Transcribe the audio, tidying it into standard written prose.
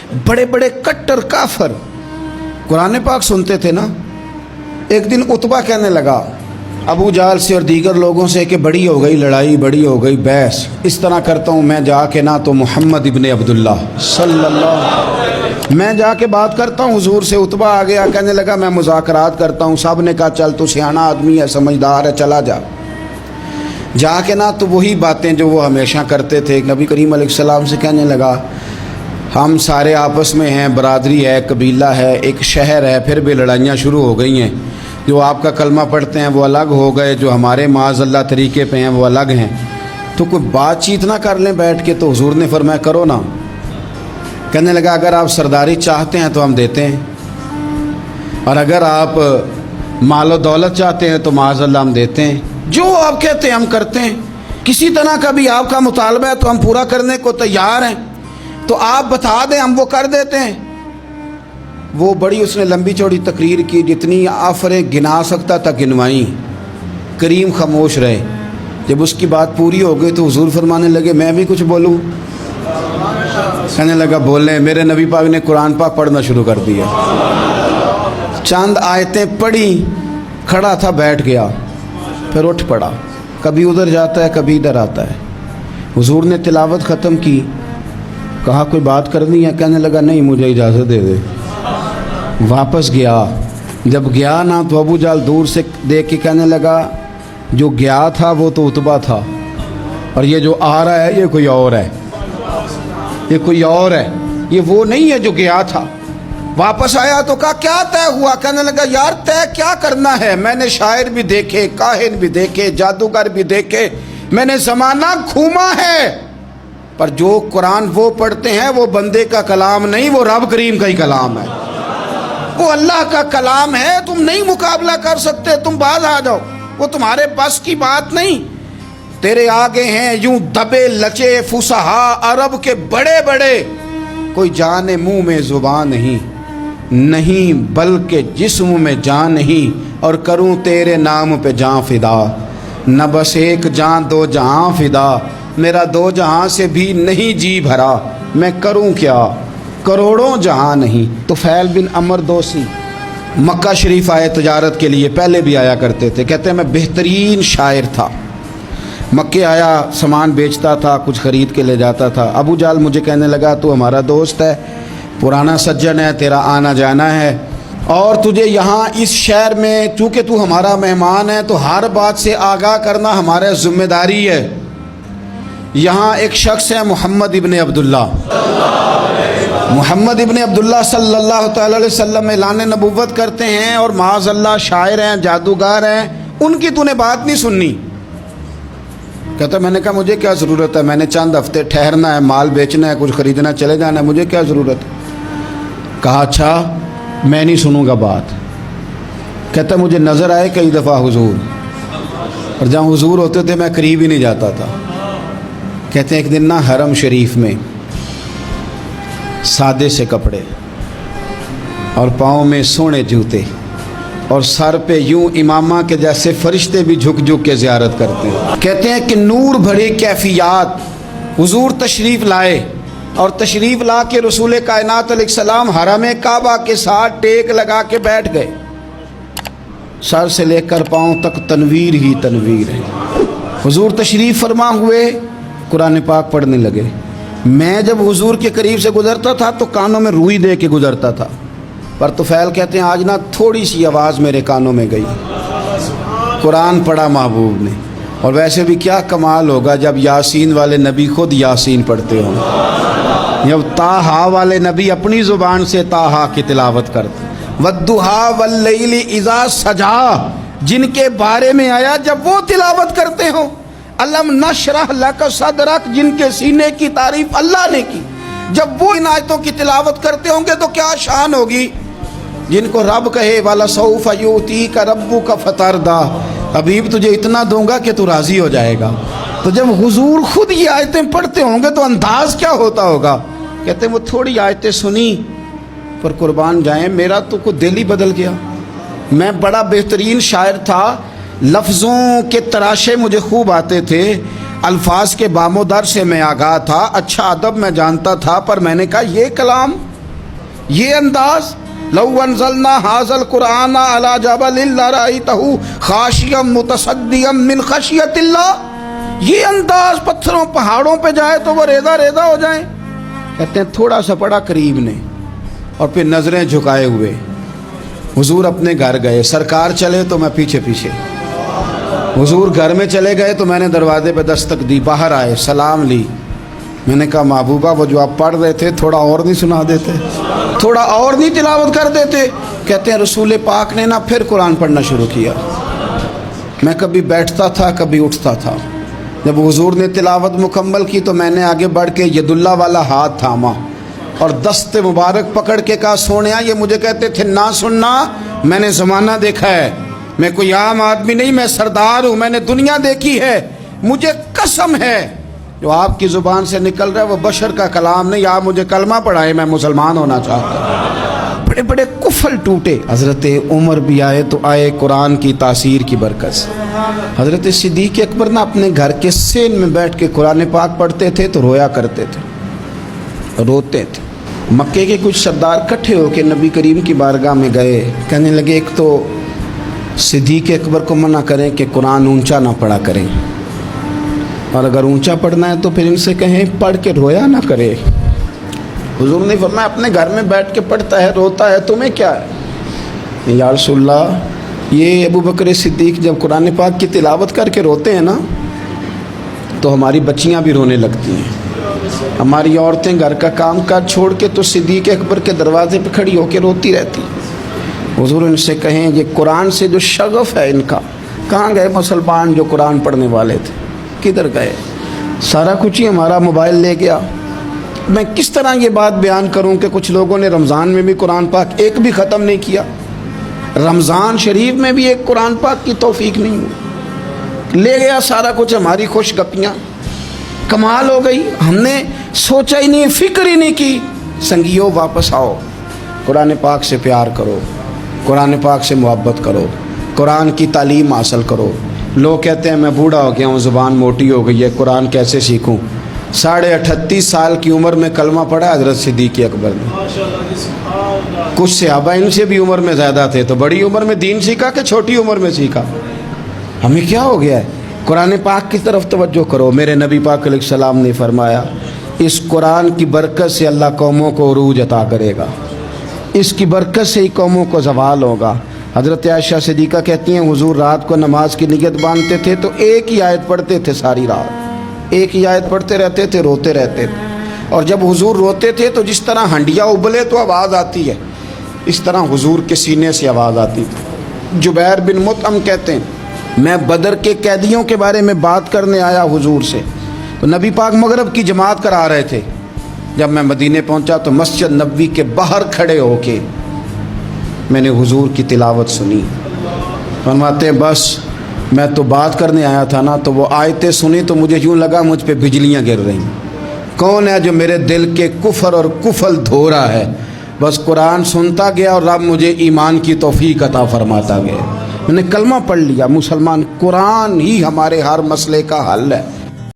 बड़े बड़े कट्टर काफर कुरान पाक सुनते थे ना। एक दिन उतबा कहने लगा अबू जाल से और दीगर लोगों से कि बड़ी हो गई लड़ाई, बड़ी हो गई बहस, इस तरह करता हूँ मैं जाके ना तो मोहम्मद इब्ने अब्दुल्ला सल्लल्लाहु, मैं जाके बात करता हूँ हुजूर से। उतबा आ गया, कहने लगा मैं मुज़ाकरात करता हूँ। सब ने कहा चल तू सियाना आदमी है, समझदार है, चला जा। जाके ना तो वही बातें जो वो हमेशा करते थे। नबी करीम अलैहिस्सलाम से कहने लगा हम सारे आपस में हैं, बरादरी है, कबीला है, एक शहर है, फिर भी लड़ाइयाँ शुरू हो गई हैं। जो आपका कलमा पढ़ते हैं वो अलग हो गए, जो हमारे माज़अल्लाह तरीके पे हैं वो अलग हैं। तो कोई बातचीत ना कर लें बैठ के। तो हुजूर ने फरमाया करो ना। कहने लगा अगर आप सरदारी चाहते हैं तो हम देते हैं, और अगर आप मालो दौलत चाहते हैं तो माज़अल्लाह हम देते हैं। जो आप कहते हैं हम करते हैं। किसी तरह का भी आपका मुतालबा है तो हम पूरा करने को तैयार हैं। तो आप बता दें हम वो कर देते हैं। वो बड़ी उसने लंबी चौड़ी तकरीर की, जितनी आफरें गिना सकता था गिनवाई। करीम खामोश रहे। जब उसकी बात पूरी हो गई तो हुजूर फरमाने लगे मैं भी कुछ बोलूं। कहने लगा बोलें। मेरे नबी पाक ने कुरान पाक पढ़ना शुरू कर दिया। चंद आयतें पढ़ी, खड़ा था, बैठ गया, फिर उठ पड़ा। कभी उधर जाता है कभी इधर आता है। हुजूर ने तिलावत ख़त्म की, कहा कोई बात करनी है? कहने लगा नहीं मुझे इजाज़त दे दे। वापस गया। जब गया ना तो अबू जाल दूर से देख के कहने लगा जो गया था वो तो उतबा था, और ये जो आ रहा है ये कोई और है, ये कोई और है, ये वो नहीं है जो गया था। वापस आया तो कहा क्या तय हुआ? कहने लगा यार तय क्या करना है, मैंने शायर भी देखे, काहिन भी देखे, जादूगर भी देखे, मैंने ज़माना घूमा है, पर जो कुरान वो पढ़ते हैं वो बंदे का कलाम नहीं, वो रब करीम का ही कलाम है, वो अल्लाह का कलाम है। तुम नहीं मुकाबला कर सकते, तुम बाज आ जाओ, वो तुम्हारे बस की बात नहीं। तेरे आगे हैं यूं दबे लचे फुसहा अरब के बड़े बड़े, कोई जाने मुंह में जुबान नहीं बल्कि जिस्म में जान नहीं, और करूं तेरे नाम पे जान फिदा, न बस एक जान दो जहां फिदा, मेरा दो जहां से भी नहीं जी भरा, मैं करूं क्या करोड़ों जहां नहीं। तो फैल बिन अमर दोसी मक्का शरीफ आए तजारत के लिए, पहले भी आया करते थे। कहते हैं मैं बेहतरीन शायर था, मक्के आया सामान बेचता था, कुछ ख़रीद के ले जाता था। अबू जाल मुझे कहने लगा तू हमारा दोस्त है, पुराना सज्जन है, तेरा आना जाना है, और तुझे यहाँ इस शहर में चूँकि तू हमारा मेहमान है तो हर बात से आगाह करना हमारा ज़िम्मेदारी है। यहाँ एक शख्स है मोहम्मद इब्ने अब्दुल्ला, मोहम्मद इब्ने अब्दुल्ला सल्लल्लाहु तआला अलैहि वसल्लम ऐलान नबुव्वत करते हैं, और माज़अल्लाह शायर हैं, जादूगर हैं, उनकी तूने बात नहीं सुननी। कहता मैंने कहा मुझे क्या ज़रूरत है, मैंने चंद हफ्ते ठहरना है, माल बेचना है, कुछ ख़रीदना, चले जाना है, मुझे क्या ज़रूरत है। कहा अच्छा मैं नहीं सुनूंगा बात। कहता मुझे नज़र आए कई दफ़ा हुजूर, और जहाँ हुजूर होते थे मैं करीब ही नहीं जाता था। कहते हैं एक दिन ना हरम शरीफ में सादे से कपड़े और पाँव में सोने जूते और सर पे यूं इमामा के जैसे फरिश्ते भी झुक झुक के ज़ियारत करते हैं। कहते हैं कि नूर भरी कैफियत हुजूर तशरीफ़ लाए, और तशरीफ़ ला के रसूल कायनात अलैहिस्सलाम हरम काबा के साथ टेक लगा के बैठ गए। सर से लेकर पाँव तक तनवीर ही तनवीर है। हुजूर तशरीफ़ फरमा हुए, कुरान पाक पढ़ने लगे। मैं जब हुजूर के करीब से गुज़रता था तो कानों में रुई दे के गुज़रता था, पर तुफैल कहते हैं आज ना थोड़ी सी आवाज़ मेरे कानों में गई, कुरान पढ़ा महबूब ने। और वैसे भी क्या कमाल होगा जब यासीन वाले नबी खुद यासीन पढ़ते हों, जब ताहा वाले नबी अपनी ज़ुबान से ताहा की तिलावत करते, वद्दुहा वल्लैली इज़ा सजा जिनके बारे में आया जब वो तिलावत करते हों, अलम नशरह लक सदरक जिनके सीने की तारीफ अल्लाह ने की, जब वो इन आयतों की तिलावत करते होंगे तो क्या शान होगी। जिनको रब कहे वाला सौफ यूती का रब्बू का फतरदा, हबीब तुझे इतना दूंगा कि तू राज़ी हो जाएगा। तो जब हुजूर खुद ये आयतें पढ़ते होंगे तो अंदाज क्या होता होगा। कहते हैं वो थोड़ी आयतें सुनी पर कुर्बान जाएं मेरा तो को दिल ही बदल गया। मैं बड़ा बेहतरीन शायर था, लफ्ज़ों के तराशे मुझे खूब आते थे, अल्फाज के बामोदर से मैं आगाह था, अच्छा अदब मैं जानता था, पर मैंने कहा ये कलाम یہ انداز، لو انزلنا ھذا القرآن علی جبل لرأیتہ خاشعا متصدعا من خشیۃ اللہ، یہ انداز پتھروں پہاڑوں پہ جائے تو وہ ریزہ ریزہ ہو جائیں. کہتے ہیں تھوڑا سا پڑا قریب نے اور پھر نظریں جھکائے ہوئے. حضور اپنے گھر گئے، سرکار چلے تو میں پیچھے پیچھے. حضور گھر میں چلے گئے تو میں نے دروازے پہ دستک دی، باہر آئے، سلام لی. میں نے کہا محبوبہ وہ جو آپ پڑھ رہے تھے تھوڑا اور نہیں سنا دیتے، تھوڑا اور نہیں تلاوت کر دیتے؟ کہتے ہیں رسول پاک نے نا پھر قرآن پڑھنا شروع کیا. میں کبھی بیٹھتا تھا کبھی اٹھتا تھا. جب حضور نے تلاوت مکمل کی تو میں نے آگے بڑھ کے ید اللہ والا ہاتھ تھاما اور دست مبارک پکڑ کے کہا سونیا یہ مجھے کہتے تھے نہ سننا، میں نے زمانہ دیکھا ہے، میں کوئی عام آدمی نہیں، میں سردار ہوں، میں نے دنیا دیکھی ہے. مجھے قسم ہے جو آپ کی زبان سے نکل رہا ہے وہ بشر کا کلام نہیں. آپ مجھے کلمہ پڑھائیں، میں مسلمان ہونا چاہتا ہوں. بڑے بڑے کفل ٹوٹے. حضرت عمر بھی آئے تو آئے قرآن کی تاثیر کی برکت سے. حضرت صدیق اکبر نا اپنے گھر کے سین میں بیٹھ کے قرآن پاک پڑھتے تھے تو رویا کرتے تھے، روتے تھے. مکے کے کچھ سردار کٹھے ہو کے نبی کریم کی بارگاہ میں گئے، کہنے لگے ایک تو صدیق اکبر کو منع کریں کہ قرآن اونچا نہ پڑھا کریں، اور اگر اونچا پڑھنا ہے تو پھر ان سے کہیں پڑھ کے رویا نہ کرے. حضور نے فرمایا اپنے گھر میں بیٹھ کے پڑھتا ہے روتا ہے، تمہیں کیا ہے؟ یا رسول اللہ یہ ابو بکر صدیق جب قرآن پاک کی تلاوت کر کے روتے ہیں نا تو ہماری بچیاں بھی رونے لگتی ہیں، ہماری عورتیں گھر کا کام کاج چھوڑ کے تو صدیق اکبر کے دروازے پہ کھڑی ہو کے روتی رہتی. حضور ان سے کہیں یہ قرآن سے جو شغف ہے ان کا، کہاں گئے مسلمان جو قرآن پڑھنے والے تھے، کدھر گئے؟ سارا کچھ ہی ہمارا موبائل لے گیا. میں کس طرح یہ بات بیان کروں کہ کچھ لوگوں نے رمضان میں بھی قرآن پاک ایک بھی ختم نہیں کیا، رمضان شریف میں بھی ایک قرآن پاک کی توفیق نہیں ہوئی، لے گیا سارا کچھ. ہماری خوش گپیاں کمال ہو گئی، ہم نے سوچا ہی نہیں، فکر ہی نہیں کی. سنگیو واپس آؤ، قرآن پاک سے پیار کرو، قرآن پاک سے محبت کرو، قرآن کی تعلیم حاصل کرو. لوگ کہتے ہیں میں بوڑھا ہو گیا ہوں، زبان موٹی ہو گئی ہے، قرآن کیسے سیکھوں؟ 38.5 سال کی عمر میں کلمہ پڑھا حضرت صدیق اکبر نے. کچھ صحابہ ان سے بھی عمر میں زیادہ تھے تو بڑی عمر میں دین سیکھا کہ چھوٹی عمر میں سیکھا؟ ہمیں کیا ہو گیا ہے؟ قرآن پاک کی طرف توجہ کرو. میرے نبی پاک علیہ السلام نے فرمایا اس قرآن کی برکت سے اللہ قوموں کو عروج عطا کرے گا، اس کی برکت سے ہی قوموں کو زوال ہوگا. حضرت عائشہ صدیقہ کہتی ہیں حضور رات کو نماز کی نیت باندھتے تھے تو ایک ہی آیت پڑھتے تھے ساری رات، ایک ہی آیت پڑھتے رہتے تھے، روتے رہتے تھے. اور جب حضور روتے تھے تو جس طرح ہنڈیا ابلے تو آواز آتی ہے، اس طرح حضور کے سینے سے آواز آتی تھی. جبیر بن مطعم کہتے ہیں میں بدر کے قیدیوں کے بارے میں بات کرنے آیا حضور سے، تو نبی پاک مغرب کی جماعت کرا رہے تھے. جب میں مدینے پہنچا تو مسجد نبوی کے باہر کھڑے ہو کے میں نے حضور کی تلاوت سنی. فرماتے ہیں بس میں تو بات کرنے آیا تھا نا، تو وہ آیتیں سنی تو مجھے یوں لگا مجھ پہ بجلیاں گر رہی. کون ہے جو میرے دل کے کفر اور کفل دھو رہا ہے؟ بس قرآن سنتا گیا اور رب مجھے ایمان کی توفیق عطا فرماتا گیا. میں نے کلمہ پڑھ لیا، مسلمان. قرآن ہی ہمارے ہر مسئلے کا حل ہے.